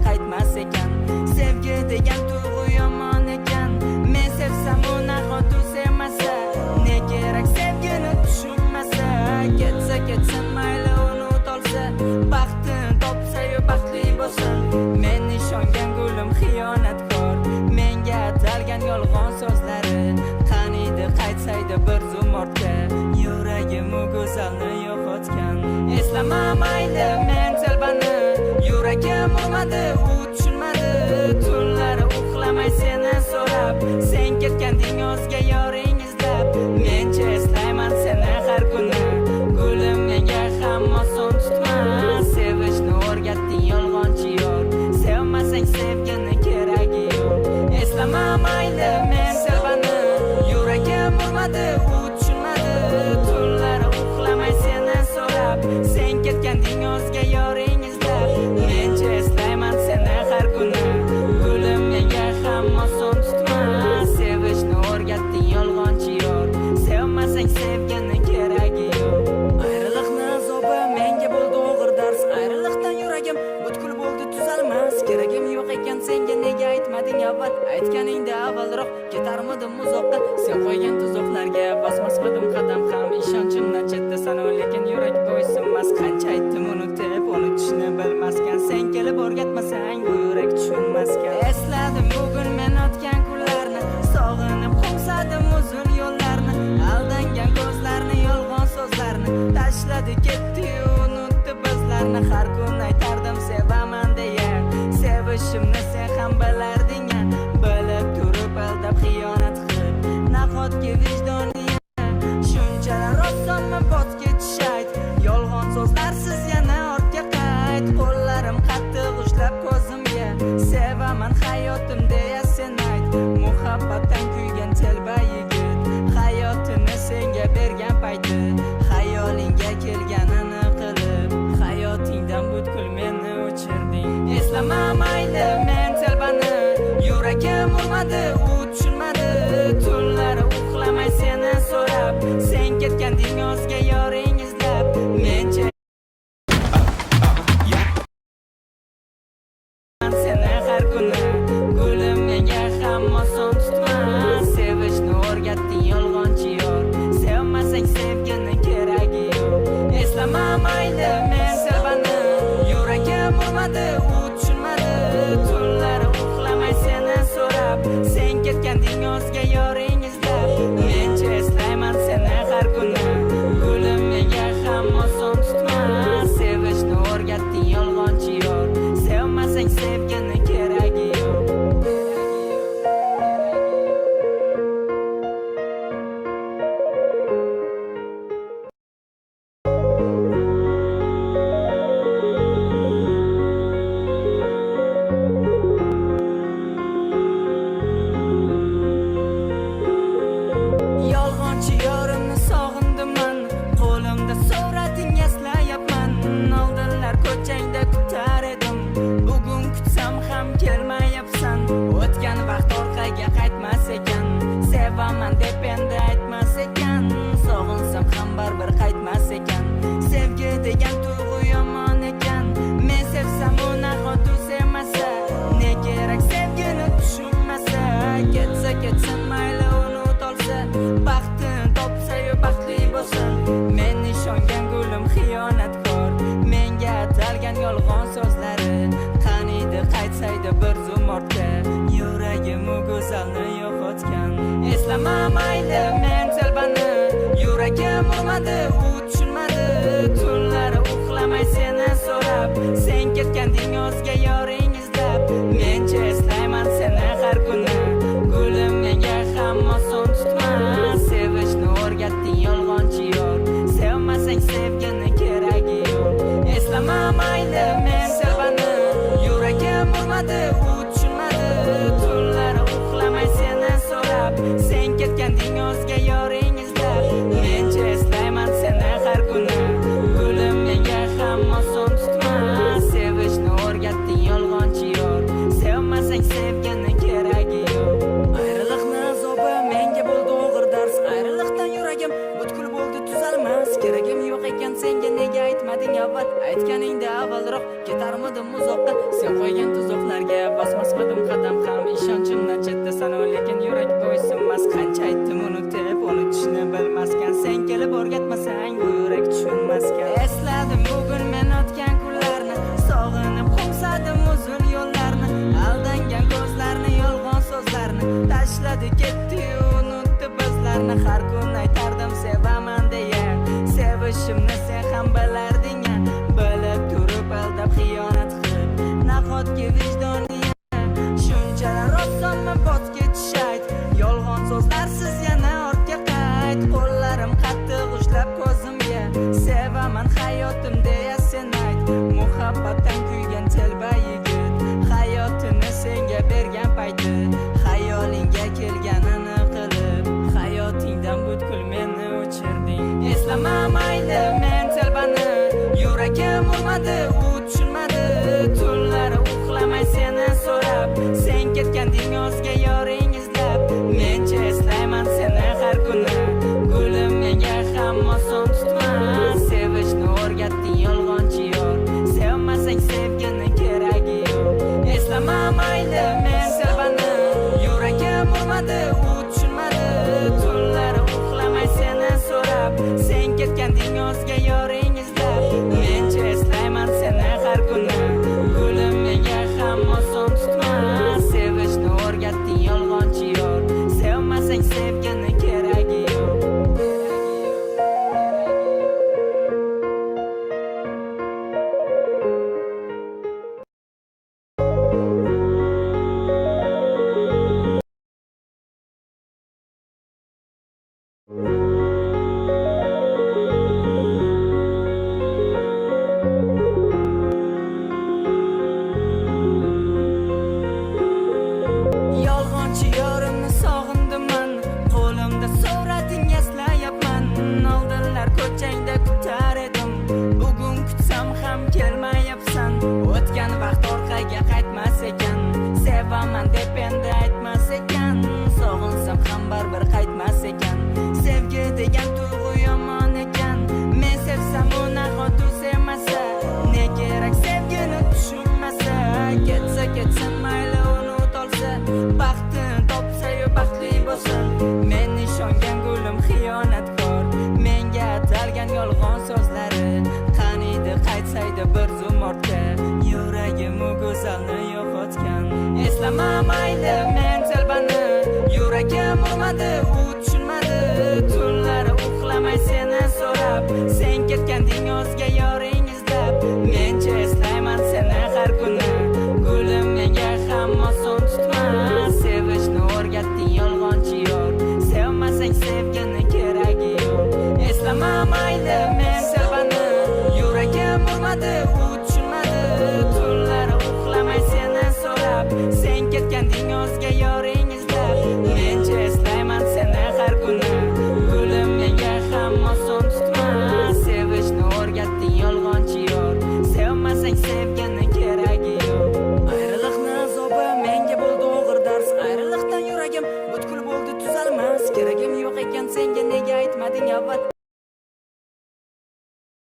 qaytmas ekan. Sevgi degan tuyg'u yomon ekan. Men sevsam u nahot u sevmasa, ne kerak sevgini tushunmasa, ketsin mayli unut olsa, baxtini topsa-yu baxtli bo'lsin. Men ishongan gulim xiyonatkor, menga atalgan yolg'on so'zlari qaniydi qaytsaydi bir zum ortga, yuragim u go'zalni yo'qotgan. Eslama mayli men telbani, yuragim urmadi, u tushunmadi. Tunlari uxlamay seni so'rab, sen ketganding o'zga yoring izlab. Mencha eslayman seni har kuni, gulim menga ham oson tutma. Sevishni o'rgatding yolg'onchi yor, sevmasang sevgini keragi yo'q. Eslama mayli men telbani, yuragim urmadi, u tushunmadi. Tunlari uxlamay seni so'rab, sen ketganding o'zga yoring izlab. Mencha eslayman seni har kuni, gulim menga ham oson tutma. Sevishni o'rgatding yolg'onchi yor, sevmasang sevgini keragi yo'q. Ayriliqni azobi menga bo'ldi og'ir dars, ayriliqdan yuragim butkul bo'ldi tuzalmas. Keragim yo'q ekan senga nega aytmading avval, aytganingda avvalroq ketarmidim uzoqqa. Sen qo'ygan tuzoqlarga bosmas qadam ham, ishonchimdan chetdasan lekin yurak bo'ysunmas. Qancha aytdim unutib, unutishni bilmaskan, sen kelib o'rgatmasang bu yurak tushunmaskan. Esladim bugun men o'tgan kunlarni, sog'inib qo'msadim uzun yo'llarni, aldangan ko'zlarni, yolg'on so'zlarni tashladi ketdi, unutdi bizlarni. Har kun aytardim sevaman deya, sevishimni sen ham bilarding, bilib turib aldab xiyonat qilib. Nahotki vijdoni shunchalar osonmi bot ketish ayt, yolg'on so'zlarsiz yana ortga qayt. Qo'llarim qattiq ushlab ko'zimga, sevaman hayotim deya sen ayt. Muhabbatdan kuygan telba yigit, hayotini senga bergan payti, xayolingga kelganini qilib, hayotingdan butkul meni o'chirding. Eslama mayli men telbani, yuragim urmadi, u tushunmadi. Tunlari uxlamay seni so'rab, sen ketganding o'zga yoring izlab. Mencha seni har kuni, gulim menga ham oson tutma. Sevishni o'rgatding yolg'onchi yor, sevmasang sevgini keragi yo'q. Eslama mayli men telbani, yuragim urmadi, u tushunmadi. Tunlari uxlamay seni so'rab, sen ketganding o'zga yoring izlab. Mencha eslayman seni har kuni, gulim menga ham oson tutma. Sevishni o'rgatding yolg'onchi yor, sevmasang sevgini keragi yo'q. Yolg'onchi yorimni sog'indiman, qo'limda so'rading eslayapman. Oldinlar ko'changda kutar edim, bugun kutsam ham kelmayapsan. O'tgan vaqt orqaga qaytmas ekan, sevaman deb endi aytmas ekan. Sog'insam ham baribir qaytmas ekan. Sevgi degan tuyg'u yomon ekan. Men sevsam u nahot u sevmasa, ne kerak sevgini tushunmasa, ketsin mayli unut olsa, baxtini topsa-yu baxtli bo'lsin. Men ishongan gulim xiyonatkor, menga atalgan yolg'on so'zlari qaniydi qaytsaydi bir zum ortga, yuragim u go'zalni yo'qotgan. Eslama mayli men telbani, yuragim urmadi, u tushunmadi. Tunlari uxlamay seni so'rab, sen ketganding o'zga yoring izlab. Mencha eslayman seni har kuni, gulim menga ham oson tutma. Sevishni o'rgatding yolg'onchi yor, sevmasang sevgini keragi yo'q. Eslama mayli men telbani, yuragim urmadi, u tushunmadi. Tunlari uxlamay seni so'rab, sen ketganding o'zga yoring izlab. Mencha eslayman seni har kuni, gulim menga ham oson tutma. Sevishni o'rgatding yolg'onchi yor, sevmasang sevgini keragi yo'q. Ayriliqni azobi menga bo'ldi og'ir dars, ayriliqdan yuragim butkul bo'ldi tuzalmas. Keragim yo'q ekan senga nega aytmading avval, aytganingda avvalroq ketarmidim uzoqqa. Sen qo'ygan tuzoq bosmadim qadam ham ishonchimdan chetdasan lekin yurak bo'ysunmas qancha aytdim unutib uni tushuna bilmaskan sen kelib o'rgatmasang bu yurak tushunmaskan esladim bugun men o'tgan kunlarni sog'inib qo'msadim uzun yo'llarni aldangan ko'zlarni yolg'on so'zlarni tashladi ketdi-yu unutdi bizlarni har kun aytardim sevaman deya sevishimni sen ham bilarding bilib turib aldab xiyonat qilib nahotki vijdonli shunchalar osonmi bot ketish ayt yolg'on so'zlarsiz yana ortga qayt qo'llarim qattiq ushlab ko'zimga sevaman hayotim deya sen ayt muhabbatdan kuygan telba yigit hayotini senga bergan payti xayolinga kelganini qilib hayotingdan butkul meni o'chirding eslama mayli men telbani yuragim urmadi u tushunmadi tunlari uxlamay seni so'rab sen ketganding o'zga yoring izlab mencha eslayman seni har kuni gulim menga ham oson tutma sevishni o'rgatding yolg'onchi yor sevmasang sevgini keragi yo'q eslama mayli men telbani yuragim urmadi u tushunmadi tunlari uxlamay seni so'rab sen ketganding o'zga yoring izlab mencha eslayman seni har kuni gulim menga ham oson tutma sevishni o'rgatding yolg'onchi yor sevmasang sevgini keragi yo'q yolg'onchi yorimni sog'indiman qo'limda so'rading eslayapman oldinlar ko'changda kutar edim bugun kutsam ham kelmayapsan o'tgan vaqt orqaga qaytmas ekan sevaman deb endi aytmas ekan sog'insam ham baribir qaytmas ekan sevgi degan tuyg'u yomon ekan men sevsam u nahot u sevmasa ne kerak sevgini tushunmasa ketsa ketsin mayli unut olsa baxtini topsa-yu baxtli bo'lsin men ishongan gulim xiyonatkor menga atalgan yolg'on so'zlari qaniydi qaytsaydi bir zum ortga yuragim u go'zalni yo'qotgan eslama mayli men telbani yuragim urmadi u tushunmadi tunlari uxlamay seni so'rab sen ketganding o'zga yoring izlab mencha eslayman seni har kuni gulim menga ham oson tutma sevishni o'rgatding yolg'onchi yor sevmasang sevgini keragi yo'q eslama mayli men telbani yuragim urmadi u tushunmadi tunlari uxlamay seni so'rab sen ketganding o'zga yoring izlab mencha eslayman seni har kuni gulim menga ham oson tutma sevishni o'rgatding yolg'onchi yor sevmasang sevgini keragi yo'q ayriliqni azobi menga bo'ldi og'ir dars ayriliqdan yuragim butkul bo'ldi tuzalmas keragim yo'q ekan senga nega aytmading avval